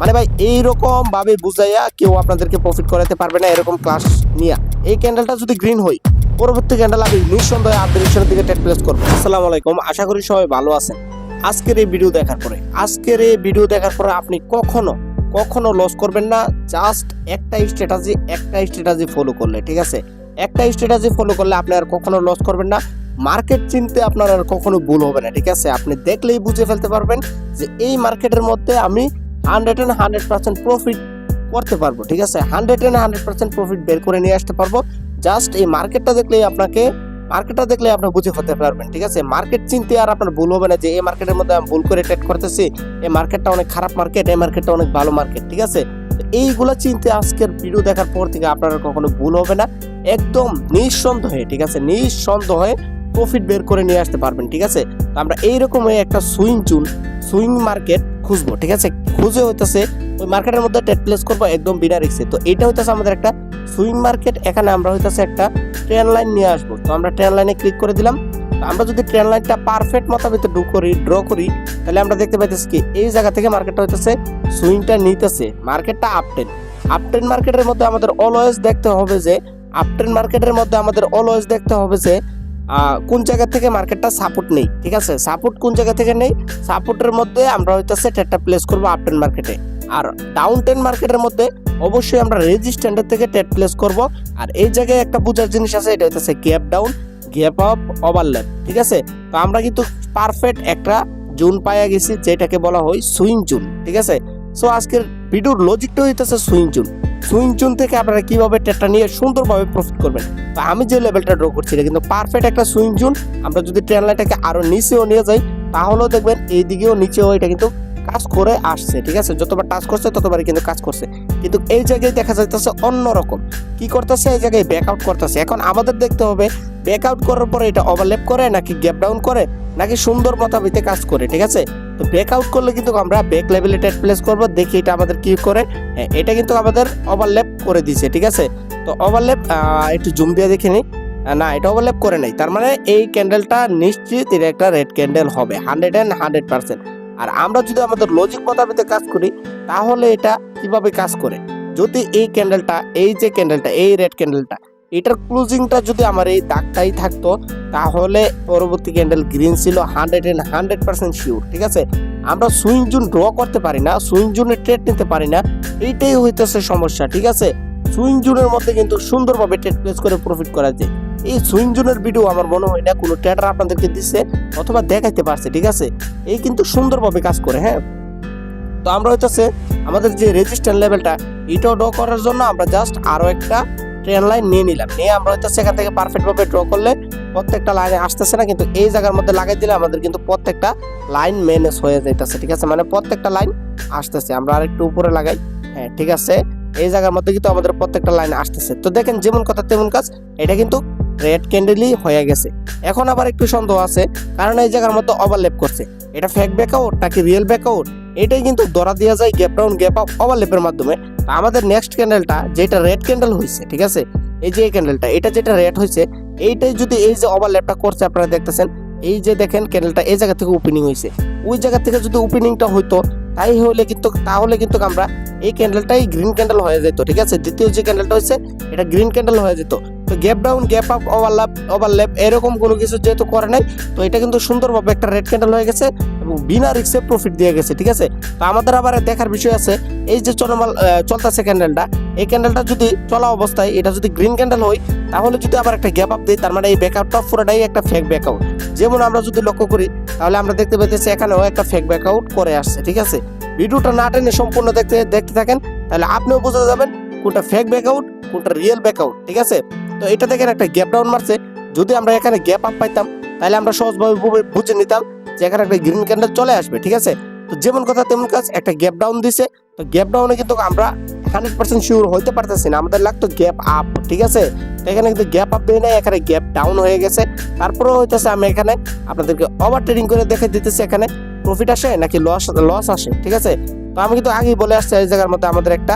মানে ভাই এইরকম ভাবে বুঝাইয়া কেউ আপনাদেরকে প্রফিট করাতে পারবে না এরকম ক্লাস নিয়ে। এই ক্যান্ডেলটা যদি গ্রিন হয়, পরবর্তী ক্যান্ডেল আমি নিঃসন্দেহে আপ ডিরেকশনের দিকে ট্রেড প্লেস করবো। আসসালামু আলাইকুম, আশা করি সবাই ভালো আছেন। আজকের এই ভিডিও দেখার পরে আপনি কখনো লস করবেন না। জাস্ট একটা স্ট্র্যাটেজি ফলো করলে, ঠিক আছে, একটা স্ট্র্যাটেজি ফলো করলে আপনি আর কখনো লস করবেন না। মার্কেট চিনতে আপনার আর কখনো ভুল হবে না, ঠিক আছে। আপনি দেখলেই বুঝে ফেলতে পারবেন যে এই মার্কেটের মধ্যে আমি 100% প্রফিট করতে পারবো, ঠিক আছে। 100% প্রফিট বের করে নিয়ে আসতে পারবো। জাস্ট এই মার্কেটটা দেখলেই আপনি বুঝে ফেলতে পারবেন, ঠিক আছে। মার্কেট চিনতে আর আপনার ভুল হবে না যে এই মার্কেটের মধ্যে আমি ভুল করে ট্রেড করতেছি, এই মার্কেটটা অনেক খারাপ মার্কেট, এই মার্কেটটা অনেক ভালো মার্কেট, ঠিক আছে। এইগুলা চিনতে আজকের ভিডিও দেখার পর থেকে আপনার কখনো ভুল হবে না। একদম নিঃসন্দেহে, ঠিক আছে, নিঃসন্দেহে প্রফিট বের করে নিয়ে আসতে পারবেন, ঠিক আছে। তো আমরা এইরকম একটা সুইং মার্কেট খুঁজবো, ঠিক আছে। খুঁজে হইতেছে ওই মার্কেটের মধ্যে ট্রেড প্লেস করবো একদম বিনা রিস্কে। তো এটা হইতেছে আমাদের একটা সুইং মার্কেট। এখানে আমরা হইতেছে একটা ট্রেন লাইন নিয়ে আসবো। তো আমরা ট্রেন লাইনে ক্লিক করে দিলাম। আমরা যদি ট্রেন লাইনটা পারফেক্ট মোতাবেক ড্র করি তাহলে আমরা দেখতে পাইতেছি কি এই জায়গা থেকে মার্কেটটা হইতেছে সুইংটা নিতেছে, মার্কেটটা আপট্রেন্ড মার্কেটের মধ্যে আমাদের অলওয়েজ দেখতে হবে যে কোন জায়গা থেকে মার্কেটটা সাপোর্ট নেই, ঠিক আছে। সাপোর্ট কোন জায়গা থেকে নেই, সাপোর্টের মধ্যে আমরা হইতেছে ট্রেডটা প্লেস করবো আপট্রেন্ড মার্কেটে। আর ডাউন ট্রেন্ড মার্কেটের মধ্যে অবশ্যই আমরা রেজিস্ট্যান্টের থেকে ট্রেড প্লেস করব। আর এই জায়গায় একটা বোঝার জিনিস আছে, এটা হইতেছে gap down, gap up, overlap, ঠিক আছে। তো আমরা কিন্তু পারফেক্ট একটা জোন পাইয়া গেছি যেটাকে বলা হয় সুইং জোন, ঠিক আছে। সো আজকের ভিডিওর লজিকটা হইতেছে সুইং জোন থেকে আপনারা কিভাবে ট্রেডটা নিয়ে সুন্দরভাবে প্রফিট করবেন। তো আমি যে লেভেলটা ড্র করছি এটা কিন্তু পারফেক্ট একটা সুইং জোন। আমরা যদি ট্রেন লাইনটাকে আরো নিচেও নিয়ে যাই তাহলেও দেখবেন এই দিকেও নিচেও এটা কিন্তু কাজ করে আসছে, ঠিক আছে। যতবার টাচ করছে ততবারই কিন্তু কাজ করছে, কিন্তু এই জায়গায় দেখা যাইতেছে অন্যরকম কি করতেছে, এই জায়গায় ব্যাকআউট করতেছে। এখন আমাদের দেখতে হবে ব্যাকআউট করার পরে এটা ওভারল্যাপ করে নাকি গ্যাপ ডাউন করে নাকি সুন্দর মোতাবেক কাজ করে, ঠিক আছে। তো ব্যাকআউট করলে কিন্তু আমরা ব্যাক লেভেলে ট্রেড প্লেস করব। দেখি এটা আমাদের কি করে। হ্যাঁ, এটা কিন্তু আমাদের ওভারল্যাপ করে দিয়েছে, ঠিক আছে। তো ওভারল্যাপ একটু জুম দিয়ে দেখে নিই। না, এটা ওভারল্যাপ করে নাই, তার মানে এই ক্যান্ডেলটা নিশ্চিত এটা একটা রেড ক্যান্ডেল হবে 100%। আর আমরা যদি আমাদের লজিক মোতাবেক কাজ করি তাহলে এটা কিভাবে কাজ করে, যদি এই ক্যান্ডেলটা এই রেড ক্যান্ডেলটা এটার ক্লোজিংটা যদি আমার এই দাগটাই থাকতো তাহলে পরবর্তী ক্যান্ডেল গ্রিন ছিল 100% শিওর, ঠিক আছে। আমরা সুইং জোন ড্র করতে পারি না, সুইং জোনে ট্রেড নিতে পারি না, এইটাই হইতেছে সমস্যা, ঠিক আছে। সুইং জোনের মধ্যে কিন্তু সুন্দরভাবে ট্রেড প্লেস করে প্রফিট করা যায়। এই সুইং জোনের ভিডিও আমার মনে হয় না কোনো ট্রেডার আপনাদেরকে দিচ্ছে অথবা দেখাইতে পারছে, ঠিক আছে। এই কিন্তু সুন্দরভাবে কাজ করে। হ্যাঁ, তো আমরা হইতেছে আমাদের যে রেজিস্ট্যান্ট লেভেলটা এটাও ড্র করার জন্য আমরা জাস্ট আরো একটা ট্রেন লাইন নিয়ে নিলাম। নিয়ে আমরা হইতেছে এখান থেকে পারফেক্ট ভাবে ড্র করলে প্রত্যেকটা লাইনে আসতেছে না, কিন্তু এই জায়গার মধ্যে লাগাই দিলে আমাদের কিন্তু প্রত্যেকটা লাইন ম্যানেজ হয়ে যাইতেছে, ঠিক আছে। মানে প্রত্যেকটা লাইন আসতেছে। আমরা আরেকটু উপরে লাগাই। হ্যাঁ, ঠিক আছে, এই জায়গার মধ্যে কিন্তু আমাদের প্রত্যেকটা লাইন আসতেছে। তো দেখেন যেমন কথা তেমন কাজ, এটা কিন্তু রেড ক্যান্ডেলই হয়ে গেছে। এখন আবার একটু সন্দেহ আছে, কারণ এই জায়গার মধ্যে ওভারল্যাপ করছে। এটা ফেক ব্যাকআউট নাকি রিয়েল ব্যাকআউট এটাই কিন্তু ধরা দেওয়া যায় গ্যাপ ডাউন, গ্যাপ আপ, ওভারল্যাপের মাধ্যমে। আমাদের নেক্সট ক্যান্ডেলটা যেটা রেড ক্যান্ডেল হয়েছে, ঠিক আছে, এই যে এই ক্যান্ডেলটা এটা যেটা রেড হয়েছে এইটাই যদি এই যে ওভারল্যাপটা করছে আপনারা দেখতেছেন, এই যে দেখেন ক্যান্ডেলটা এই জায়গা থেকে ওপেনিং হয়েছে, ওই জায়গা থেকে যদি ওপেনিংটা হইতো তাহলে কিন্তু আমরা এই ক্যান্ডেলটাই গ্রিন ক্যান্ডেল হয়ে যেত, ঠিক আছে। দ্বিতীয় যে ক্যান্ডেলটা হয়েছে এটা গ্রিন ক্যান্ডেল হয়ে যেত। তো gap down, gap up, overlap এরকম কোনো কিছু যেহেতু করে নাই, তো এটা কিন্তু সুন্দরভাবে একটা রেড ক্যান্ডেল হয়ে গেছে এবং বিনা রিস্কে প্রফিট দিয়ে গেছে, ঠিক আছে। তো আমাদের আবার দেখার বিষয় আছে, এই যে চলতেছে ক্যান্ডেলটা, এই ক্যান্ডেলটা যদি চলা অবস্থায় এটা যদি গ্রিন ক্যান্ডেল হয় তাহলে যদি আবার একটা গ্যাপ আপ দেয় তার মানে এই ব্যাকআউটটা পুরোটাই একটা ফেক ব্যাকআউট। যেমন আমরা যদি লক্ষ্য করি তাহলে আমরা দেখতে পাইতেছি এখানেও একটা ফেক ব্যাকআউট করে আসছে, ঠিক আছে। ভিডিওটা না টেনে সম্পূর্ণ দেখতে থাকেন, তাহলে আপনিও বুঝতে যাবেন কোনটা ফেক ব্যাকআউট কোনটা রিয়েল ব্যাকআউট, ঠিক আছে। তো এটা দেখেন একটা গ্যাপ ডাউন মারছে, যদি আমরা এখানে গ্যাপ আপ পাইতাম তাহলে আমরা সহজভাবে বুঝে নিতাম যে এখানে একটা গ্রিন ক্যান্ডেল চলে আসবে, ঠিক আছে। তো যেমন কথা তেমন কাজ, একটা গ্যাপ ডাউন দিছে। তো গ্যাপ ডাউনে কিন্তু আমরা 100% শিওর হইতে পারতেছি না, আমাদের লাগতো গ্যাপ আপ, ঠিক আছে। তো এখানে কিন্তু গ্যাপ আপ দেয় নাই, এখানে গ্যাপ ডাউন হয়ে গেছে। তারপরেও হইতেছে আমি এখানে আপনাদেরকে ওভার ট্রেডিং করে দেখে দিতেছি এখানে প্রফিট আসে নাকি লস আসে, ঠিক আছে। তো আমি কিন্তু আগেই বলে আসছি এই জায়গার মধ্যে আমাদের একটা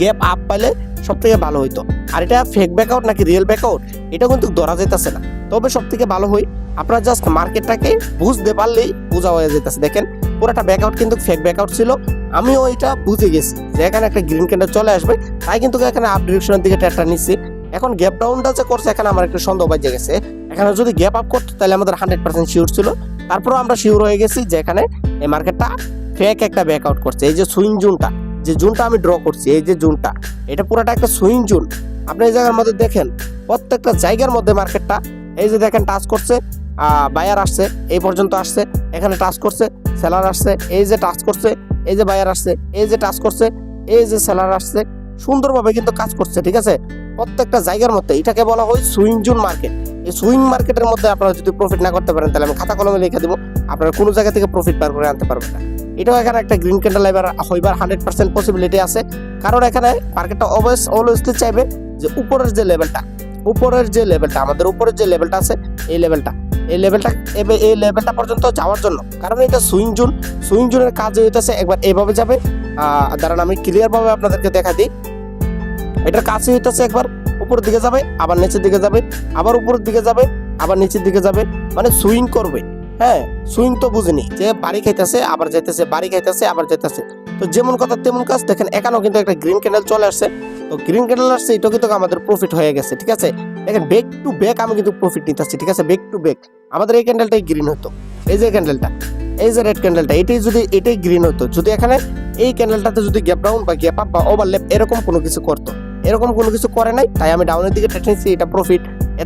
গ্যাপ আপ পাইলে সব থেকে ভালো হইতো। আর এটা ফেক ব্যাকআউট নাকি রিয়েল ব্যাকআউট এটা কিন্তু ধরা যাইতেছে না। তবে সব থেকে ভালো হয় আপনারা জাস্ট মার্কেটটাকে বুঝতে পারলেই বোঝা হয়ে যেতেছে। দেখেন পুরোটা ব্যাকআউট কিন্তু ফেক ব্যাকআউট ছিল, আমিও এটা বুঝে গেছি যে এখানে একটা গ্রিন ক্যান্ডেল চলে আসবে, তাই কিন্তু এখানে আপ ডিরেকশনের দিকে ট্রেডটা নিচ্ছি। এখন গ্যাপ ডাউনটা যে করছে এখানে আমার একটু সন্দেহ বাজে গেছে। এখানে যদি গ্যাপ আপ করতো তাহলে আমাদের 100% শিওর ছিল, তারপরেও আমরা শিওর হয়ে গেছি যে এখানে এই মার্কেটটা ফেক একটা ব্যাকআউট করছে। এই যে সুইং জোনটা, যে জোনটা আমি ড্র করছি, এই যে জোনটা, এটা পুরোটা একটা সুইং জোন। আপনি এই জায়গার মধ্যে দেখেন প্রত্যেকটা জায়গার মধ্যে মার্কেটটা এই যে দেখেন টাচ করছে, বায়ার আসছে এই পর্যন্ত আসছে, এখানে টাচ করছে, সেলার আসছে, এই যে টাচ করছে, এই যে বায়ার আসছে, এই যে টাচ করছে, এই যে সেলার আসছে, সুন্দরভাবে কিন্তু কাজ করছে। ঠিক আছে, প্রত্যেকটা জায়গার মধ্যে এটাকে বলা হয় সুইং জোন মার্কেট। এই সুইং মার্কেটের মধ্যে আপনারা যদি প্রফিট না করতে পারেন তাহলে আমি খাতা কলমে লিখে দিব, আপনারা কোনো জায়গা থেকে প্রফিট বার করে আনতে পারবেন না। এটাও এখানে একটা গ্রিন ক্যান্ডেল হইবার 100% পসিবিলিটি আছে, কারণ এখানে মার্কেটটা অলওয়েজলি চাইবে যে উপরের যে লেভেলটা, আমাদের উপরের যে লেভেলটা আছে এই লেভেলটা পর্যন্ত যাওয়ার জন্য, কারণ এটা সুইং জোনের কাজ হইতেছে একবার এভাবে যাবে। দাঁড়ান আমি ক্লিয়ার ভাবে আপনাদেরকে দেখা দিই। এটার কাছে হইতেছে একবার উপরের দিকে যাবে, আবার নিচের দিকে যাবে, আবার উপরের দিকে যাবে, আবার নিচের দিকে যাবে, মানে সুইং করবে। হ্যাঁ, সুইং তো বুঝিনি যে বাড়ি খাইতেছে আবার যাইতেছে, বাড়ি খাইতেছে আবার যাইতেছে। তো যেমন কথা তেমন কাজ। দেখেন এখানেও কিন্তু একটা গ্রিন ক্যান্ডেল চলে আসছে, তো গ্রিন ক্যান্ডেল আসছে, এটাও কিন্তু আমাদের প্রফিট হয়ে গেছে। ঠিক আছে, দেখেন ব্যাক টু ব্যাক আমি কিন্তু প্রফিট নিতেছি। ঠিক আছে, ব্যাক টু ব্যাক আমাদের এই ক্যান্ডেলটাই গ্রিন হতো, এই যে ক্যান্ডেলটা, এই যে রেড ক্যান্ডেলটা, এটাই গ্রিন হতো যদি এখানে এই ক্যান্ডেলটাতে যদি গ্যাপ ডাউন বা গ্যাপ আপ বা ওভারল্যাপ এরকম কোনো কিছু করতো। এরকম কোনো কিছু করে নাই, তাই আমি ডাউনের দিকে ট্রেড নিচ্ছি, এটা প্রফিট।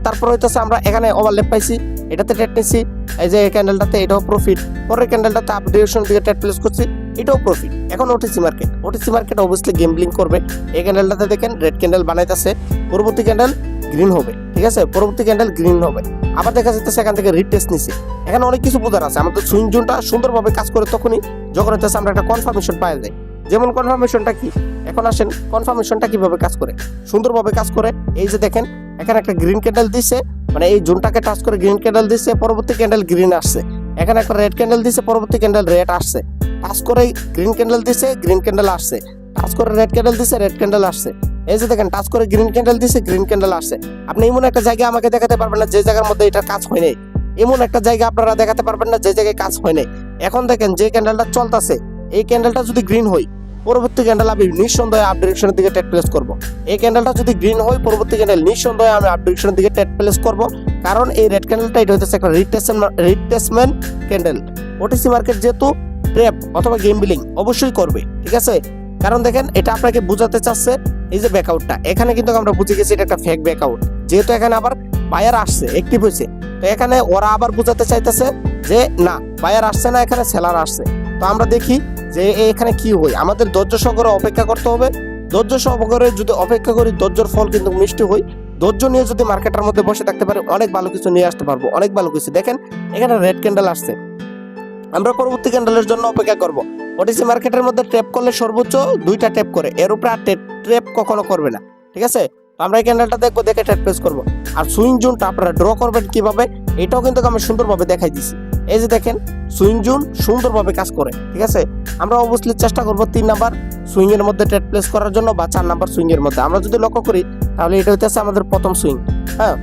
তারপর হইতেছে আমরা এখানে ওভারল্যাপ পাইছি, এটাতে ট্রেড নিচ্ছি, এই যে ক্যান্ডেলটাতে, এটাও প্রফিট। পরের ক্যান্ডেলটাতে আপ ডিরেকশন দিকে ট্রেড প্লেস করছি, এটাও প্রফিট। এখন ওটিসি মার্কেট অবভিয়াসলি গেমব্লিং করবে। এই ক্যান্ডেলটাতে দেখেন রেড ক্যান্ডেল বানাইতেছে, পরবর্তী ক্যান্ডেল গ্রিন হবে। ঠিক আছে, পরবর্তী ক্যান্ডেল গ্রিন হবে, আবার দেখা যাচ্ছে এখান থেকে রিটেস্ট নিছে। এখানে অনেক কিছু বোঝার আছে। আমাদের সুইং জোনটা সুন্দরভাবে কাজ করে তখনই যখন হচ্ছে আমরা একটা কনফার্মেশন পাওয়া যায়। যেমন কনফার্মেশনটা কি, এখন আসেন কনফার্মেশনটা কিভাবে কাজ করে, সুন্দরভাবে কাজ করে। এই যে দেখেন এখানে একটা গ্রিন ক্যান্ডেল দিছে, মানে এই জোনটাকে টাচ করে গ্রিন ক্যান্ডেল দিছে, পরবর্তী ক্যান্ডেল গ্রিন আসছে। এখানে একটা রেড ক্যান্ডেল দিছে, পরবর্তী ক্যান্ডেল রেড আসছে। টাচ করে গ্রিন ক্যান্ডেল দিছে, গ্রিন ক্যান্ডেল আসছে। টাচ করে রেড ক্যান্ডেল দিছে, রেড ক্যান্ডেল আসছে। এই যে দেখেন টাচ করে গ্রিন ক্যান্ডেল দিছে, গ্রিন ক্যান্ডেল আসছে। আপনি এমন একটা জায়গা আমাকে দেখাতে পারবেন না যে জায়গার মধ্যে এটা কাজ হয় নাই, এমন একটা জায়গা আপনারা দেখাতে পারবেন না যে জায়গায় কাজ হয় নাই। এখন দেখেন যে ক্যান্ডেলটা চলতেছে, এই ক্যান্ডেলটা যদি গ্রিন হয়, পরবর্তী ক্যান্ডেল আমি নিঃসন্দেহে আপ ডিরেকশনের দিকে ট্রেড প্লেস করব। এই ক্যান্ডেলটা যদি গ্রিন হয়, পরবর্তী ক্যান্ডেল নিঃসন্দেহে আমি আপ ডিরেকশনের দিকে ট্রেড প্লেস করব, কারণ এই রেড ক্যান্ডেলটা এটা হচ্ছে একটা রিট্রেসমেন্ট ক্যান্ডেল। ওটিসি মার্কেট যেহেতু ট্র্যাপ অথবা গেমব্লিং অবশ্যই করবে। ঠিক আছে, কারণ দেখেন এটা আপনাকে বোঝাতে চাচ্ছে এই যে ব্যাকআউটটা, এখানে কিন্তু আমরা বুঝে গেছি এটা একটা ফেক ব্যাকআউট, যেহেতু এখানে আবার বায়ার আসছে, অ্যাক্টিভ হয়েছে। তো এখানে ওরা আবার বোঝাতে চাইতেছে যে না, বায়ার আসছে না, এখানে সেলার আসছে। তো আমরা দেখি যে এখানে কি হয়। আমাদের ধৈর্য সহকারে অপেক্ষা করতে হবে। ধৈর্য সহকারে যদি অপেক্ষা করি, ধৈর্যর ফল কিন্তু মিষ্টি হয়। ধৈর্য নিয়ে যদি মার্কেটের মধ্যে বসে থাকতে পারি, অনেক ভালো কিছু নিয়ে আসতে পারবো, অনেক ভালো কিছু। দেখেন এখানে রেড ক্যান্ডেল আসছে, আমরা পরবর্তী ক্যান্ডেলের জন্য অপেক্ষা করব। ওটিসি মার্কেটের মধ্যে ট্র্যাপ করলে সর্বোচ্চ 2টা ট্র্যাপ করে, এর উপরে আর ট্র্যাপ কখনো করবে না। ঠিক আছে, তো আমরা এই ক্যান্ডেলটা দেখবো, দেখে ট্রেড প্লেস করবো। আর সুইং জোনটা আপনারা ড্র করবেন কিভাবে, এটাও কিন্তু আমি সুন্দরভাবে দেখাই দিছি। এই যে দেখেন সুইং জোন সুন্দরভাবে কাজ করে। ঠিক আছে, আমরা অবশ্যই চেষ্টা করব 3 নাম্বার সুইং এর মধ্যে ট্রেড প্লেস করার জন্য বা 4 নাম্বার সুইং এর মধ্যে। আমরা যদি লক্ষ্য করি তাহলে এটা হইতেছে আমাদের প্রথম সুইং। হ্যাঁ,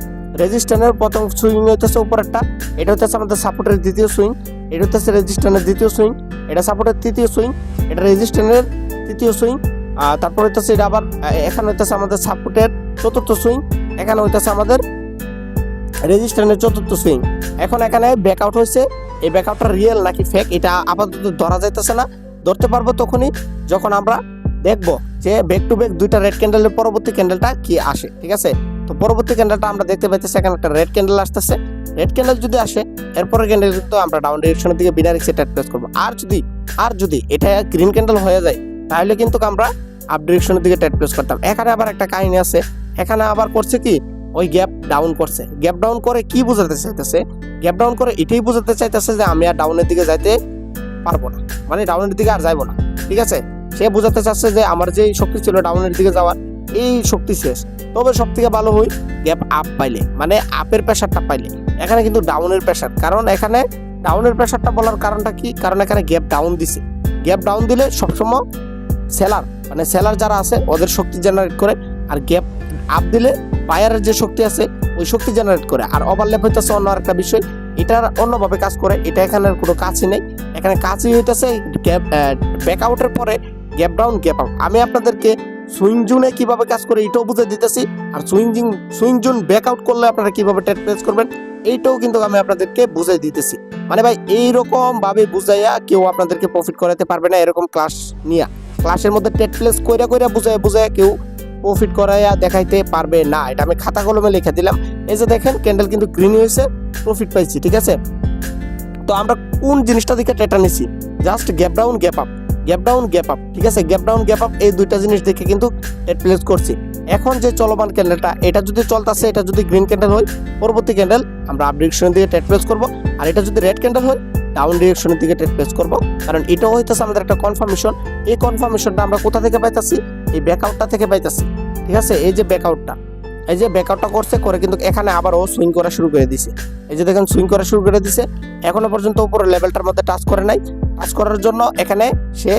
রেজিস্ট্যান্সের প্রথম সুইং হইতেছে উপরেরটা, এটা হইতেছে আমাদের সাপোর্টের দ্বিতীয় সুইং, এটা হইতেছে রেজিস্ট্যান্সের দ্বিতীয় সুইং, এটা সাপোর্টের তৃতীয় সুইং, এটা রেজিস্ট্যান্সের তৃতীয় সুইং। তারপর হইতেছে এটা আবার এখানে হইতেছে আমাদের সাপোর্টের চতুর্থ সুইং, এখানে হইতেছে আমাদের রেজিস্ট্যান্সের চতুর্থ সুইং। এখন এখানে ব্যাকআউট হয়েছে, এই ব্যাকআউটটা রিয়েল নাকি ফেক এটা আপাতত ধরা যাইতেছে না। ধরতে পারবো তখনই যখন আমরা দেখবো যে ব্যাক টু ব্যাক 2টা রেড ক্যান্ডেলের পরবর্তী ক্যান্ডেলটা কি আসে। ঠিক আছে, তো পরবর্তী ক্যান্ডেলটা আমরা দেখতে পাইতেছি এখানে একটা রেড ক্যান্ডেল আসতেছে। রেড ক্যান্ডেল যদি আসে, এরপরের ক্যান্ডেল কিন্তু আমরা ডাউন ডিরেকশনের দিকে বিনা রিস্কে ট্রেড প্লেস করবো। আর যদি এটা গ্রিন ক্যান্ডেল হয়ে যায়, তাহলে কিন্তু আমরা আপ ডিরেকশনের দিকে ট্রেড প্লেস করতাম। এখানে আবার একটা কাহিনী আছে, এখানে আবার করছে কি, ওই গ্যাপ ডাউন করছে। গ্যাপ ডাউন করে কি বোঝাতে চাইতেছে, গ্যাপ ডাউন করে এটাই বোঝাতে চাইতেছে যে আমি আর ডাউনের দিকে যাইতে পারবো না, মানে ডাউনের দিকে আর যাইবো না। ঠিক আছে, সে বোঝাতে চাচ্ছে যে আমার যে শক্তি ছিল ডাউনের দিকে যাওয়ার, এই শক্তি শেষ। তবে সব থেকে ভালো হয় গ্যাপ আপ পাইলে, মানে আপের প্রেশারটা পাইলে। এখানে কিন্তু ডাউনের প্রেশার, কারণ এখানে ডাউনের প্রেশারটা বলার কারণটা কি, কারণ এখানে গ্যাপ ডাউন দিছে। গ্যাপ ডাউন দিলে সবসময় সেলার যারা আছে ওদের শক্তি জেনারেট করে, আর গ্যাপ আপ দিলে বায়ারের যে শক্তি আছে ওই শক্তি জেনারেট করে। আর ওভারল্যাপ হইতেছে অন্য আরেকটা বিষয়, এটা অন্যভাবে কাজ করে, এটা এখানে কোনো কাজই নেই। এখানে কাজই হইতেছে গ্যাপ ব্যাকআউটের পরে গ্যাপ ডাউন গ্যাপ আপ। আমি আপনাদেরকে সুইং জোনে কিভাবে কাজ করে এটাও বুঝে দিতেছি, আর সুইং জোন ব্যাকআউট করলে আপনারা কিভাবে ট্রেড প্লেস করবেন এইটাও কিন্তু আমি আপনাদেরকে বুঝাই দিতেছি। মানে ভাই এইরকম ভাবে বুঝাইয়া কেউ আপনাদেরকে প্রফিট করাতে পারবে না। এরকম ক্লাস নিয়ে ক্লাসের মধ্যে ট্রেড প্লেস কইরা বুঝাইয়া কেউ প্রফিট করাইয়া দেখাইতে পারবে না। এটা আমি খাতা কলমে লিখে দিলাম। এই যে দেখেন ক্যান্ডেল কিন্তু গ্রিন হয়েছে, প্রফিট পাইছি, ঠিক আছে। তো আমরা কোন জিনিসটা দিকে ট্রেডটা নিছি, just gap down gap up, gap down gap up, ঠিক আছে। গ্যাপ ডাউন গ্যাপ আপ এই দুইটা জিনিস দেখে কিন্তু ট্রেড প্লেস করছি। এখন যে চলমান ক্যান্ডেলটা এটা যদি চলতেছে, এটা যদি গ্রিন ক্যান্ডেল হয়, পরবর্তী ক্যান্ডেল আমরা আপ ডিরেকশনের দিকে ট্রেড প্লেস করব। আর এটা যদি রেড ক্যান্ডেল হয়, ডাউন ডিরেকশনের দিকে ট্রেড প্লেস করব। কারণ এটাও হইতেছে আমাদের একটা কনফার্মেশন। এই কনফার্মেশনটা আমরা কোথা থেকে পাইতাছি, এই ব্যাকআউটটা থেকে পাইতাছি, ঠিক আছে। এই যে ব্যাকআউটটা করছে, করে কিন্তু এখানে আবারও সুইং করা শুরু করে দিছে। এই যে দেখেন সুইং করা শুরু করে দিছে, এখনো পর্যন্ত উপরের লেভেলটার মধ্যে টাচ করে নাই। টাচ করার জন্য এখানে সে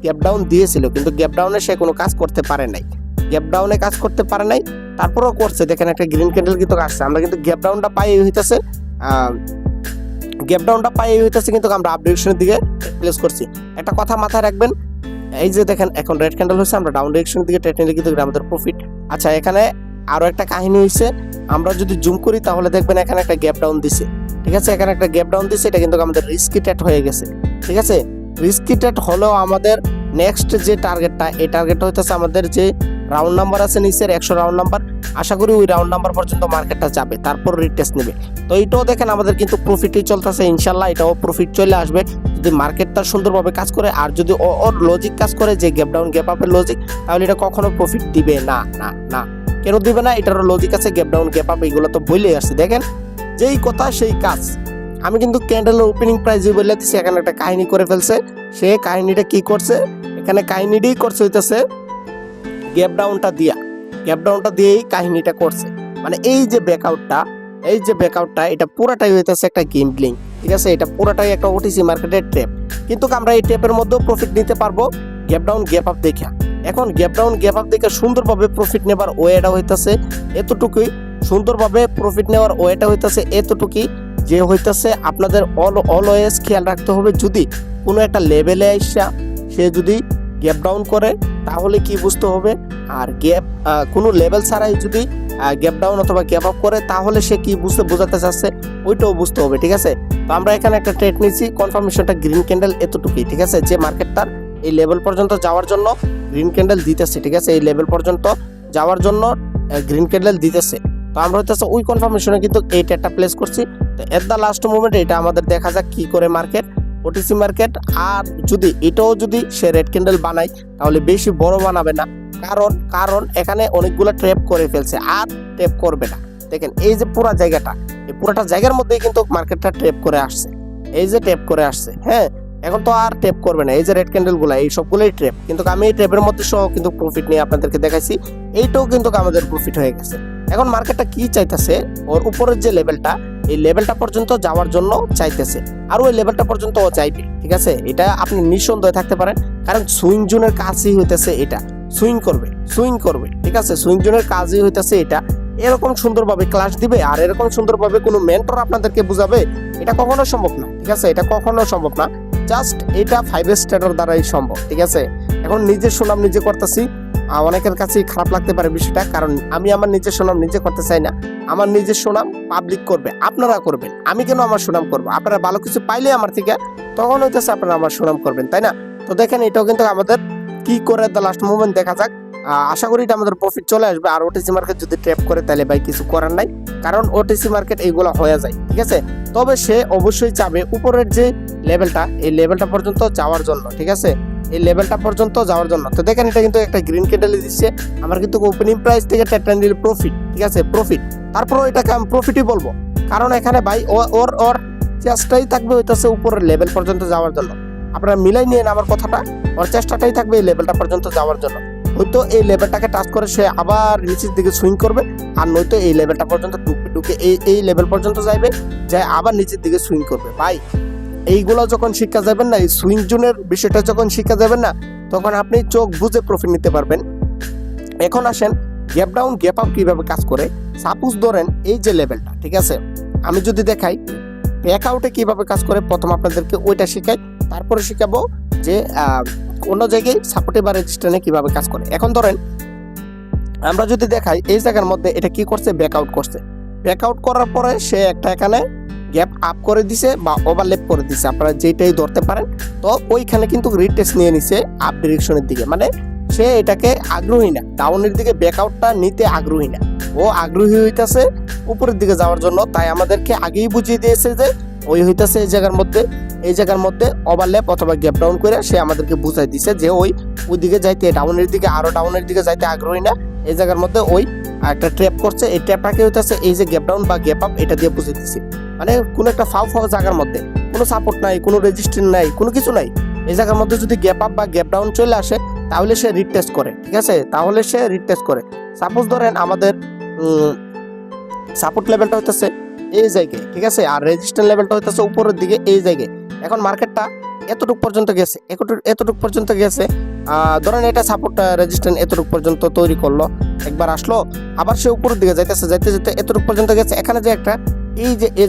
গ্যাপ ডাউন দিয়েছিল, কিন্তু গ্যাপ ডাউনে সে কোনো কাজ করতে পারে নাই, গ্যাপ ডাউনে কাজ করতে পারে নাই। তারপরেও করছে, দেখেন একটা গ্রিন ক্যান্ডেল কিন্তু আসছে। আমরা কিন্তু গ্যাপ ডাউনটা পাই হইতেছে, কিন্তু আমরা আপ ডিরেকশনের দিকে প্লেস করছি। একটা কথা মাথায় রাখবেন, এই যে দেখেন এখন রেড ক্যান্ডেল হচ্ছে, আমরা ডাউন ডিরেকশনের দিকে ট্রেড নিলে কিন্তু আমাদের প্রফিট। আচ্ছা, এখানে আরো একটা কাহিনী হয়েছে, আমরা যদি জুম করি তাহলে দেখবেন এখানে একটা গ্যাপ ডাউন দিছে, ঠিক আছে। এখানে একটা গ্যাপ ডাউন দিছে, এটা কিন্তু আমাদের রিস্কি ট্রেড হয়ে গেছে, ঠিক আছে। রিস্কি ট্রেড হলেও আমাদের নেক্সট যে টার্গেটটা, এই টার্গেটটা হইতেছে আমাদের যে রাউন্ড নাম্বার আছে নিচের 100 রাউন্ড নাম্বার, আশা করি ওই রাউন্ড নাম্বার পর্যন্ত মার্কেটটা যাবে, তারপর রিটেস্ট নেবে। তো এইটাও দেখেন আমাদের কিন্তু প্রফিটই চলতেছে, ইনশাল্লাহ এটাও প্রফিট চলে আসবে যদি মার্কেটটা সুন্দরভাবে কাজ করে। আর যদি ওর লজিক কাজ করে যে গ্যাপ ডাউন গ্যাপ আপের লজিক, তাহলে এটা কখনো প্রফিট দিবে না। না না, কেন দিবে না? এটারও লজিক আছে, গ্যাপ ডাউন গ্যাপ আপ এগুলো তো বলেই আসছে। দেখেন যেই কথা সেই কাজ। আমি কিন্তু ক্যান্ডেলের ওপেনিং প্রাইস বলে দিচ্ছি, এখানে একটা কাহিনী করে ফেলছে। সে কাহিনীটা কি করছে, এখানে কাহিনীটাই করছে হইতেছে গ্যাপ ডাউনটা দিয়েই কাহিনীটা করছে। মানে এই যে ব্যাকআউটটা এটা পুরাটাই হইতেছে একটা গেমলিং, ঠিক আছে। এটা পুরাটাই একটা ওটিসি মার্কেটের ট্র্যাপ, কিন্তু আমরা এই ট্র্যাপের মধ্যেও প্রফিট নিতে পারবো গ্যাপ ডাউন গ্যাপ আপ দেখে। এখন গ্যাপ ডাউন গ্যাপ আপ দেখে সুন্দরভাবে প্রফিট নেবার ওয়েটা হইতেছে এতটুকুই, সুন্দরভাবে প্রফিট নেওয়ার ওয়েটা হইতেছে এতটুকুই, যে হইতেছে আপনাদের অলওয়েজ খেয়াল রাখতে হবে, যদি কোনো একটা লেভেলে আসা সে যদি গ্যাপ ডাউন করে তাহলে কি বুঝতে হবে, আর কোনো লেভেল ছাড়াই যদি গ্যাপ ডাউন অথবা গ্যাপ আপ করে তাহলে সে কি বোঝাতে চাচ্ছে ওইটাও বুঝতে হবে, ঠিক আছে। তো আমরা এখানে একটা ট্রেড নিচ্ছি, কনফার্মেশনটা গ্রিন ক্যান্ডেল এতটুকুই, ঠিক আছে। যে মার্কেটটার এই লেভেল পর্যন্ত যাওয়ার জন্য গ্রিন ক্যান্ডেল দিতেছে, ঠিক আছে। এই লেভেল পর্যন্ত যাওয়ার জন্য গ্রিন ক্যান্ডেল দিতেছে। তো আমরা হইতেছে ওই কনফার্মেশনে কিন্তু এই ট্রেডটা প্লেস করছি। তো এট দ্য লাস্ট মোমেন্ট এটা আমাদের দেখা যাক কি করে মার্কেট, ওটিসি মার্কেট। আর এটাও যদি সে রেড ক্যান্ডেল বানায় তাহলে বেশি বড় বানাবে না, কারণ এখানে অনেকগুলো ট্র্যাপ করে ফেলছে, আর ট্র্যাপ করবে না। দেখেন এই যে পুরাটা জায়গার মধ্যেই কিন্তু মার্কেটটা ট্র্যাপ করে আসছে, এই যে ট্র্যাপ করে আসছে, হ্যাঁ। এখন তো আর ট্র্যাপ করবে না, এই যে রেড ক্যান্ডেল গুলা এই সবগুলোই ট্র্যাপ। কিন্তু আমি এই ট্র্যাপের মধ্যে সহ কিন্তু প্রফিট নিয়ে আপনাদেরকে দেখাইছি, এইটাও কিন্তু আমাদের প্রফিট হয়ে গেছে। এখন মার্কেটটা কি চাইতেছে, ওর উপরের যে লেভেলটা, এই লেভেলটা পর্যন্ত যাওয়ার জন্য চাইতেছে, আর ওই লেভেলটা পর্যন্ত ও চাইবে, ঠিক আছে। এটা আপনি নিঃসন্দেহে থাকতে পারেন, কারণ সুইং জোনের কাজই হইতেছে এটা, সুইং করবে, ঠিক আছে। সুইং জোনের কাজই হইতেছে এটা। এরকম সুন্দরভাবে ক্লাস দিবে আর এরকম সুন্দরভাবে কোনো মেন্টর আপনাদেরকে বুঝাবে, এটা কখনো সম্ভব না, ঠিক আছে। এটা কখনো সম্ভব না, জাস্ট এটা 5 স্টারের দ্বারাই সম্ভব, ঠিক আছে। এখন নিজের সুনাম নিজে করতেছি, অনেকের কাছে খারাপ লাগতে পারে বিষয়টা, কারণ আমি আমার নিজের সুনাম নিজে করতে চাই না। আমার নিজের সুনাম পাবলিক করবে, আপনারা করবেন। আমি কেন আমার সুনাম করবো? আপনারা ভালো কিছু পাইলে আমার থেকে, তখন হইতেছে আপনারা আমার সুনাম করবেন, তাই না? তো দেখেন এটাও কিন্তু আমাদের কি করে দ্য লাস্ট মুভমেন্ট দেখা যাক। আশা করি এটা আমাদের প্রফিট চলে আসবে। আর ওটিসি মার্কেট যদি ট্র্যাপ করে তাহলে ভাই কিছু করার নাই, কারণ ওটিসি মার্কেট এইগুলো হয়ে যায়, ঠিক আছে। তবে সে অবশ্যই চাবে উপরের যে লেভেলটা, এই লেভেলটা পর্যন্ত যাওয়ার জন্য, ঠিক আছে। এই লেভেলটা পর্যন্ত যাওয়ার জন্য। তো দেখেন এটা কিন্তু একটা গ্রিন ক্যান্ডেল দিচ্ছে, আমার কিন্তু ওপেনিং প্রাইস থেকে ট্রেড নিলে প্রফিট, ঠিক আছে, প্রফিট। তারপরও এটাকে আমি প্রফিটই বলবো, কারণ এখানে ভাই ওর চেষ্টাই থাকবে হইতেছে উপরের লেভেল পর্যন্ত যাওয়ার জন্য। আপনারা মিলাই নিয়ে আমার কথাটা, ওর চেষ্টাটাই থাকবে এই লেভেলটা পর্যন্ত যাওয়ার জন্য। হয়তো এই লেভেলটাকে টাচ করে সে আবার নিচের দিকে সুইং করবে, আর নয়তো এই লেভেলটা পর্যন্ত ঢুকে এই লেভেল পর্যন্ত যাইবে, যায় আবার নিচের দিকে সুইং করবে। ভাই এইগুলো যখন শিক্ষা যাবেন না, এই সুইং জোনের বিষয়টা যখন শিক্ষা যাবেন না, তখন আপনি চোখ বুঝে প্রফিট নিতে পারবেন। এখন আসেন গ্যাপ ডাউন গ্যাপ আপ কিভাবে কাজ করে। সাপোজ ধরেন এই যে লেভেলটা, ঠিক আছে, আমি যদি দেখাই ব্যাকআউটে কিভাবে কাজ করে, প্রথম আপনাদেরকে ওইটা শেখাই, তারপরে শিখাবো যে অন্য জায়গায় সাপোর্টে বা রেজিস্ট্যান্সে কিভাবে কাজ করে। এখন ধরেন আমরা যদি দেখাই এই জায়গার মধ্যে এটা কি করছে, ব্যাকআউট করছে। ব্যাকআউট করার পরে সে একটা এখানে গ্যাপ আপ করে দিছে বা ওভারল্যাপ করে দিছে, আপনারা যেটাই ধরতে পারেন। তো ওইখানে কিন্তু রিটেস্ট নিয়ে নিছে আপ ডিরেকশনের দিকে, মানে সে এটাকে আগ্রহী না, ডাউনের দিকে ব্যাকআউটটা নিতে আগ্রহী না, ও আগ্রহী হইতাছে উপরের দিকে যাওয়ার জন্য। তাই আমাদেরকে আগেই বুঝিয়ে দিয়েছে যে ওই হইতাছে এই জায়গার মধ্যে ওভারল্যাপ অথবা গ্যাপ ডাউন করে সে আমাদেরকে বুঝাই দিছে যে ওই দিকে যাইতে, ডাউনের দিকে আরো ডাউনের দিকে যাইতে আগ্রহী না। এই জায়গার মধ্যে ওই একটা ট্র্যাপ করছে, এই ট্র্যাপটাকে হইতাছে এই যে গ্যাপ ডাউন বা গ্যাপ আপ এটা দিয়ে বুঝিয়ে দিছি। মানে কোনো একটা ফাও জায়গার মধ্যে কোনো সাপোর্ট নাই, কোনো রেজিস্ট্যান্স নাই, কোনো কিছু নাই, এই জায়গার মধ্যে যদি গ্যাপ আপ বা গ্যাপ ডাউন চলে আসে তাহলে সে রিটেস্ট করে, ঠিক আছে, তাহলে সে রিটেস্ট করে। সাপোজ ধরেন আমাদের সাপোর্ট লেভেলটা হইতেছে এই জায়গায়, ঠিক আছে, আর রেজিস্ট্যান্স লেভেলটা হইতেছে উপরের দিকে এই জায়গায়। এখন মার্কেটটা এতটুকু পর্যন্ত গেছে, ধরেন এটা সাপোর্ট রেজিস্ট্যান্স এতটুকু পর্যন্ত তৈরি করলো, একবার আসলো, আবার সে উপরের দিকে যাইতে এতটুকু পর্যন্ত গেছে। এখানে যে একটা এই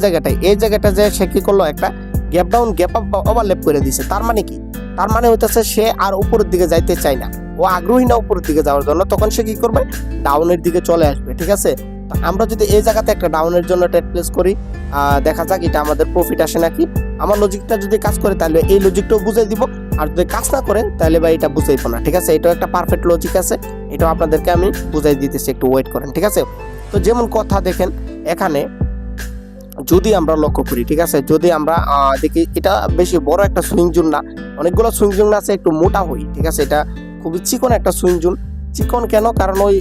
জায়গাটা যে সে কি করলো, একটা গ্যাপ ডাউন গ্যাপ আপ বা ওভারল্যাপ করে দিছে। তার মানে কি, তার মানে হইতেছে সে আর উপরের দিকে যাইতে চায় না, ও আগ্রহী না উপরের দিকে যাওয়ার জন্য। তখন সে কি করবে, ডাউনের দিকে চলে আসবে, ঠিক আছে। আমরা যদি এই জায়গাতে একটা ডাউনের জন্য ট্রেড প্লেস করি, দেখা যাক এটা আমাদের প্রফিট আসে নাকি। আমার লজিকটা যদি কাজ করে তাহলে এই লজিকটাও বুঝাই দিব, আর যদি কাজ না করে তাহলে ভাই এটা বুঝাইবো না, ঠিক আছে। এটাও একটা পারফেক্ট লজিক আছে, এটাও আপনাদেরকে আমি বুঝাই দিতেছি, একটু ওয়েট করেন, ঠিক আছে। তো যেমন কথা দেখেন এখানে যদি আমরা লক্ষ্য করি, ঠিক আছে, যদি আমরা দেখি এটা বেশি বড় একটা সুইং জোন না, অনেকগুলো সুইং জোন আছে, একটু মোটা হই, ঠিক আছে। এটা খুবই চিকন একটা সুইং জোন। চিকন কেন, কারণ ওই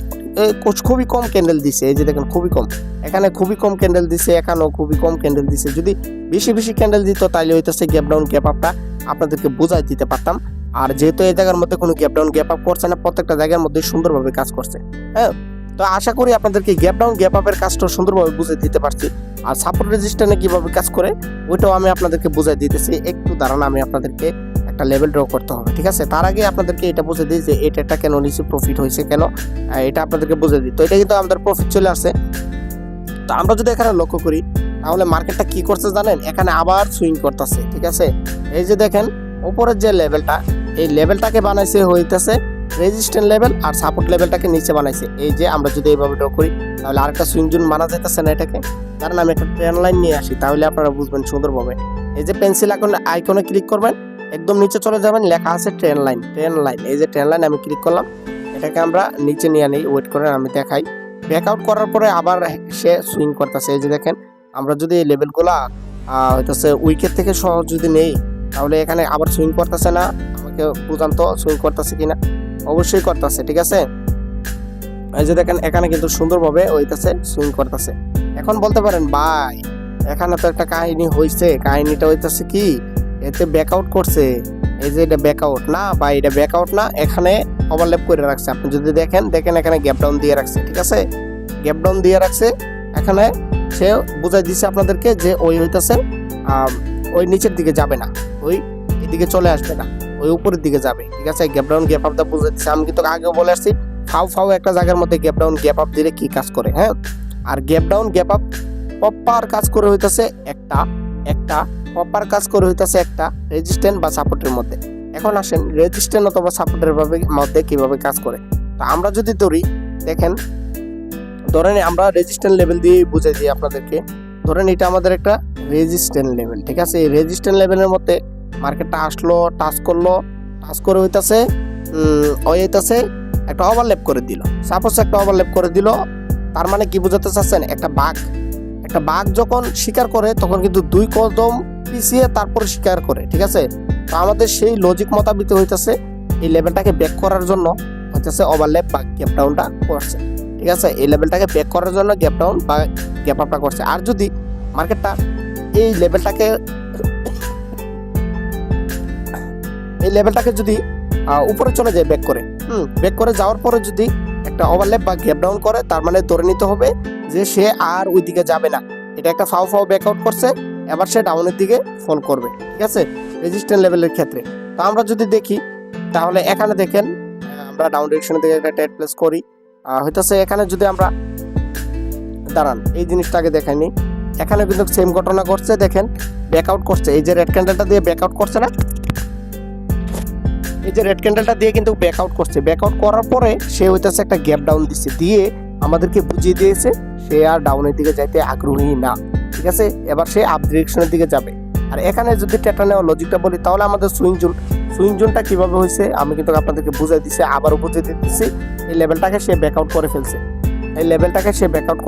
খুবই কম ক্যান্ডেল দিছে, এই যে দেখেন খুবই কম, এখানে খুবই কম ক্যান্ডেল দিছে, এখানেও খুবই কম ক্যান্ডেল দিছে। যদি বেশি ক্যান্ডেল দিত তাহলে হইতেছে গ্যাপ ডাউন গ্যাপ আপটা আপনাদেরকে বুঝাই দিতে পারতাম। আর যেহেতু এই জায়গার মধ্যে কোনো গ্যাপ ডাউন গ্যাপ আপ করছে না, প্রত্যেকটা জায়গার মধ্যে সুন্দরভাবে কাজ করছে, হ্যাঁ। তো আশা করি আপনাদেরকে গ্যাপ ডাউন গ্যাপ আপের কাজটা সুন্দরভাবে বুঝে দিতে পারছি। আর সাপোর্ট রেজিস্ট্যান্সে কিভাবে কাজ করে ওইটাও আমি আপনাদেরকে বুঝাই দিতেছি। একটু দাঁড়ান, আমি আপনাদেরকে একটা লেভেল ড্র করতে হবে, ঠিক আছে। তার আগে আপনাদেরকে এটা বুঝে দিই যে এটা কেন নিচে প্রফিট হয়েছে, কেন এটা আপনাদেরকে বুঝে দিই। তো এটা কিন্তু আমাদের প্রফিট চলে আসে। তো আমরা যদি এখানে লক্ষ্য করি তাহলে মার্কেটটা কি করছে জানেন, এখানে আবার সুইং করতেছে, ঠিক আছে। এই যে দেখেন উপরের যে লেভেলটা, এই লেভেলটাকে বানাইছে হইতেছে রেজিস্ট্যান্স লেভেল, আর সাপোর্ট লেভেলটাকে নিচে বানাইছে। এই যে আমরা যদি এইভাবে ড্র করি তাহলে আরেকটা সুইং জোন বানা যাইতেছে না এটাকে। কারণ আমি একটা ট্রেন লাইন নিয়ে আসি, তাহলে আপনারা বুঝবেন সুন্দরভাবে। এই যে পেন্সিল আইকনে ক্লিক করবেন, একদম নিচে চলে যাবেন, লেখা আছে ট্রেন লাইন। এই যে ট্রেন লাইন আমি ক্লিক করলাম, এটাকে আমরা নিচে নিয়ে নিই, ওয়েট করেন আমি দেখাই। ব্যাকআউট করার পরে আবার সে সুইং করতেছে। এই যে দেখেন আমরা যদি এই লেভেলগুলা হইতেছে উইকেট থেকে সহজ যদি নেই তাহলে এখানে আবার সুইং করতেছে না। আমাকে বুঝান তো সুইং করতেছে কিনা, অবশ্যই করতেছে, ঠিক আছে। এই যে দেখেন এখানে কিন্তু সুন্দরভাবে হইতেছে সুইং করতেছে। এখন বলতে পারেন ভাই এখানে তো একটা কাহিনী হয়েছে, কাহিনীটা হইতেছে কি, এতে ব্যাকআউট করছে। এই যে এটা ব্যাকআউট না ভাই, এটা ব্যাকআউট না, এখানে ওভারল্যাপ করে রাখছে। আপনি যদি দেখেন এখানে গ্যাপ ডাউন দিয়ে রাখছে, ঠিক আছে, গ্যাপ ডাউন দিয়ে রাখছে। এখানে সে বুঝাই দিচ্ছে আপনাদেরকে যে ওই হইতেছে ওই নিচের দিকে যাবে না, ওই এদিকে চলে আসবে না, ওই উপরের দিকে যাবে, ঠিক আছে। গ্যাপ ডাউন গ্যাপ আপ দা বুঝাই দিচ্ছে। আমি কিন্তু আগেও বলে আসছি ফাও একটা জায়গার মধ্যে গ্যাপ ডাউন গ্যাপ আপ দিলে কি কাজ করে, হ্যাঁ। আর gap down gap up proper কাজ করে হইতেছে একটা প্রপার কাজ করে হইতেছে একটা রেজিস্ট্যান্স বা সাপোর্টের মধ্যে। এখন আসেন রেজিস্ট্যান্স অথবা সাপোর্টের মধ্যে কিভাবে কাজ করে। তো আমরা যদি ধরি, দেখেন ধরেন আমরা রেজিস্ট্যান্স লেভেল দিয়ে বুঝাই দিই আপনাদেরকে। ধরেন এটা আমাদের একটা রেজিস্ট্যান্স লেভেল, ঠিক আছে। এই রেজিস্ট্যান্স লেভেলের মধ্যে মার্কেটটা আসলো, টাচ করে হইতেছে একটা ওভারল্যাপ করে দিল। সাপোজ একটা ওভারল্যাপ করে দিল, তার মানে কি বোঝাতে চাচ্ছেন, একটা বাঘ যখন শিকার করে তখন কিন্তু 2 কদম পিছিয়ে তারপরে শিকার করে, ঠিক আছে। তো আমাদের সেই লজিক মোতাবিক হইতেছে এই লেভেলটাকে ব্যাক করার জন্য হইতেছে ওভারল্যাপ বা গ্যাপ ডাউনটা করছে, ঠিক আছে। এই লেভেলটাকে ব্যাক করার জন্য গ্যাপ ডাউন বা গ্যাপ আপটা করছে। আর যদি মার্কেটটা এই লেভেলটাকে যদি উপরে চলে যায় ব্যাক করে যাওয়ার পরে যদি একটা ওভারল্যাপ বা গ্যাপ ডাউন করে, তার মানে ধরে নিতে হবে যে সে আর ওই দিকে যাবে না। এটা একটা ফাও ব্যাকআউট করছে, এবার সে ডাউনের দিকে ফল করবে, ঠিক আছে, রেজিস্ট্যান্স লেভেলের ক্ষেত্রে। তো আমরা যদি দেখি তাহলে এখানে দেখেন আমরা ডাউন ডিরেকশনের দিকে একটা ট্রেড প্লেস করি, হইতেছে এখানে যদি আমরা দাঁড়ান এই জিনিসটাকে দেখাইনি, এখানে কিন্তু সেম ঘটনা করছে। দেখেন ব্যাকআউট করছে, এই যে রেড ক্যান্ডেলটা দিয়ে ব্যাকআউট করছে না, এই যে রেড ক্যান্ডেলটা দিয়ে কিন্তু ব্যাকআউট করছে, ব্যাকআউট করার পরে সে হইতেছে একটা গ্যাপ ডাউন দিচ্ছে, দিয়ে আমাদেরকে বুঝিয়ে দিয়েছে সে আর ডাউনের দিকে যাইতে আগ্রহী না। ঠিক আছে, এবার সে আপ ডিরেকশনের দিকে যাবে। আর এখানে যদি টেটা নেওয়ার লজিকটা বলি, তাহলে আমাদের সুইং জোনটা কিভাবে হয়েছে আমি কিন্তু আপনাদেরকে বুঝাই দিচ্ছি, আবারও বুঝিয়ে দিচ্ছি। এই লেভেলটাকে সে ব্যাকআউট করে ফেলছে, এই লেভেলটাকে সে ব্যাকআউট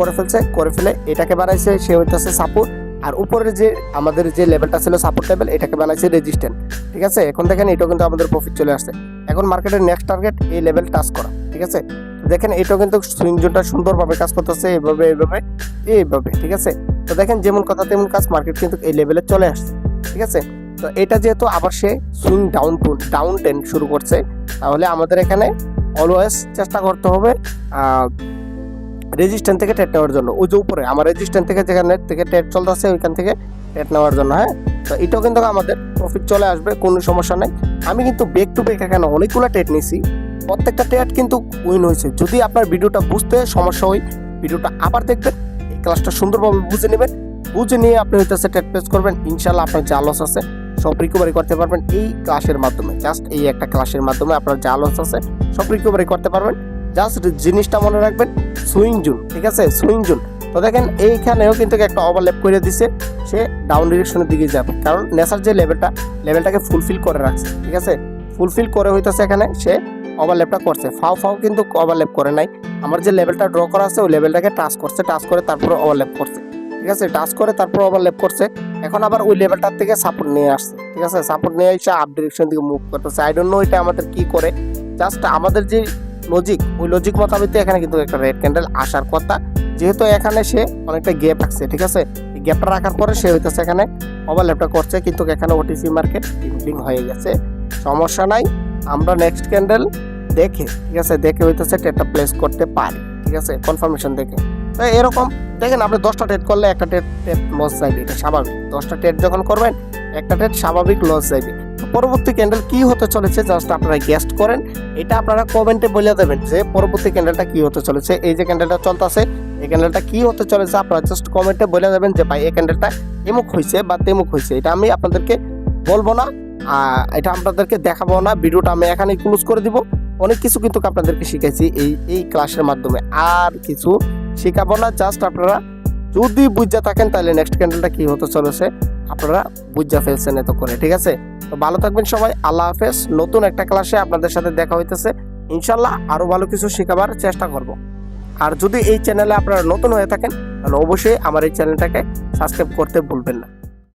করে ফেলে এটাকে বানাইছে সে হইতেছে সাপোর্ট, আর উপরে যে আমাদের যে লেভেলটা ছিল সাপোর্ট লেভেল, এটাকে বানাইছে রেজিস্ট্যান্ট। ঠিক আছে, এখন দেখেন এটাও কিন্তু আমাদের প্রফিট চলে আসছে। এখন মার্কেটের নেক্সট টার্গেট এই লেভেল টাচ করা। ঠিক আছে, দেখেন এটাও কিন্তু সুইং জোনটা সুন্দরভাবে কাজ করতেছে, এইভাবে। ঠিক আছে, তো দেখেন যেমন কথা তেমন কাজ, মার্কেট কিন্তু এই লেভেলে চলে আসছে। ঠিক আছে, তো এটা যেহেতু আবার সে সুইং ডাউন ট্রেন্ড শুরু করছে, তাহলে আমাদের এখানে অলওয়েজ চেষ্টা করতে হবে রেজিস্ট্যান্ট থেকে ট্রেড নেওয়ার জন্য। ওই যে উপরে আমার রেজিস্ট্যান্ট থেকে যেখানে থেকে ট্রেড চলতেছে ওইখান থেকে ট্রেড নেওয়ার জন্য। হ্যাঁ, তো এটাও কিন্তু আমাদের প্রফিট চলে আসবে, কোনো সমস্যা নেই। আমি কিন্তু ব্যাক টু ব্যাক এখানে অনেকগুলো ট্রেড নিয়েছি, প্রত্যেকটা ট্রেড কিন্তু উইন হয়েছে। যদি আপনার ভিডিওটা বুঝতে সমস্যা হয়, ভিডিওটা আবার দেখবেন, এই ক্লাসটা সুন্দরভাবে বুঝে নেবেন, বুঝে নিয়ে আপনি হইতেছে ট্রেড প্লেস করবেন। ইনশাল্লাহ আপনার যা লস আছে সব রিকভারি করতে পারবেন এই ক্লাসের মাধ্যমে। জাস্ট এই একটা ক্লাসের মাধ্যমে আপনার যা লস আছে সব রিকভারি করতে পারবেন। জাস্ট জিনিসটা মনে রাখবেন, সুইং জোন। ঠিক আছে, সুইং জোন। তো দেখেন এইখানেও কিন্তু একটা ওভারল্যাপ করে দিছে, সে ডাউন ডিরেকশনের দিকে যাবে, কারণ নেসার যে লেভেলটাকে ফুলফিল করে রাখছে। ঠিক আছে, ফুলফিল করে হইতেছে এখানে সে ওভারল্যাপটা করছে, ফাও কিন্তু ওভারল্যাপ করে নাই। আমার যে লেভেলটা ড্র করা আছে ওই লেভেলটাকে টাচ করছে, টাচ করে তারপরে ওভারল্যাপ করছে। ঠিক আছে, টাচ করে তারপর ওভারল্যাপ করছে। এখন আবার ওই লেভেলটার থেকে সাপোর্ট নিয়ে আসছে। ঠিক আছে, সাপোর্ট নিয়ে এসে আপ ডিরেকশন দিকে মুভ করতেছে। আই ডোন্ট নো এটা আমাদের কি করে, জাস্ট আমাদের যে লজিক ওই লজিক মোতাবেক এখানে কিন্তু একটা রেড ক্যান্ডেল আসার কথা, যেহেতু এখানে সে অনেকটা গ্যাপ রাখছে। ঠিক আছে, এই গ্যাপটা রাখার পরে সে হইতেছে এখানে ওভারল্যাপটা করছে, কিন্তু এখানে ওটিসি মার্কেট ইনক্লিং হয়ে গেছে, সমস্যা নাই। আমরা নেক্সট ক্যান্ডেল দেখে, ঠিক আছে, দেখে হইতেছে ট্রেডটা প্লেস করতে পারি। ঠিক আছে, কনফার্মেশন দেখে। তো এরকম দেখেন আপনি 10টা ট্রেড করলে একটা ট্রেড লস যাবে, এটা স্বাভাবিক। 10টা ট্রেড যখন করবেন একটা ট্রেড স্বাভাবিক লস যাবে। পরবর্তী ক্যান্ডেল কি হতে চলেছে জাস্ট আপনারা গেস্ট করেন, এটা আপনারা কমেন্টে বলে দেবেন যে পরবর্তী ক্যান্ডেলটা কি হতে চলেছে। এই যে ক্যান্ডেলটা চলতেছে এই ক্যান্ডেলটা কি হতে চলেছে আপনারা জাস্ট কমেন্টে বলে দেবেন যে ভাই এই ক্যান্ডেলটা এমুক হয়েছে বা তেমুক হয়েছে। এটা আমি আপনাদেরকে বলবো না, এটা আপনাদেরকে দেখাবো না, ভিডিওটা আমি এখানেই ক্লোজ করে দিব। অনেক কিছু কিন্তু আপনাদেরকে শিখাইছি এই ক্লাসের মাধ্যমে, আর কিছু শেখাবো না। জাস্ট আপনারা যদি বুঝা থাকেন তাহলে নেক্সট ক্যান্ডেলটা কি হতে চলেছে আপনারা বুঝা ফেলছেন এত করে। ঠিক আছে, তো ভালো থাকবেন সবাই, আল্লাহ হাফেজ। নতুন একটা ক্লাসে আপনাদের সাথে দেখা হইতেছে, ইনশাল্লাহ আরো ভালো কিছু শেখাবার চেষ্টা করব। আর যদি এই চ্যানেলে আপনারা নতুন হয়ে থাকেন তাহলে অবশ্যই আমার এই চ্যানেলটাকে সাবস্ক্রাইব করতে ভুলবেন না।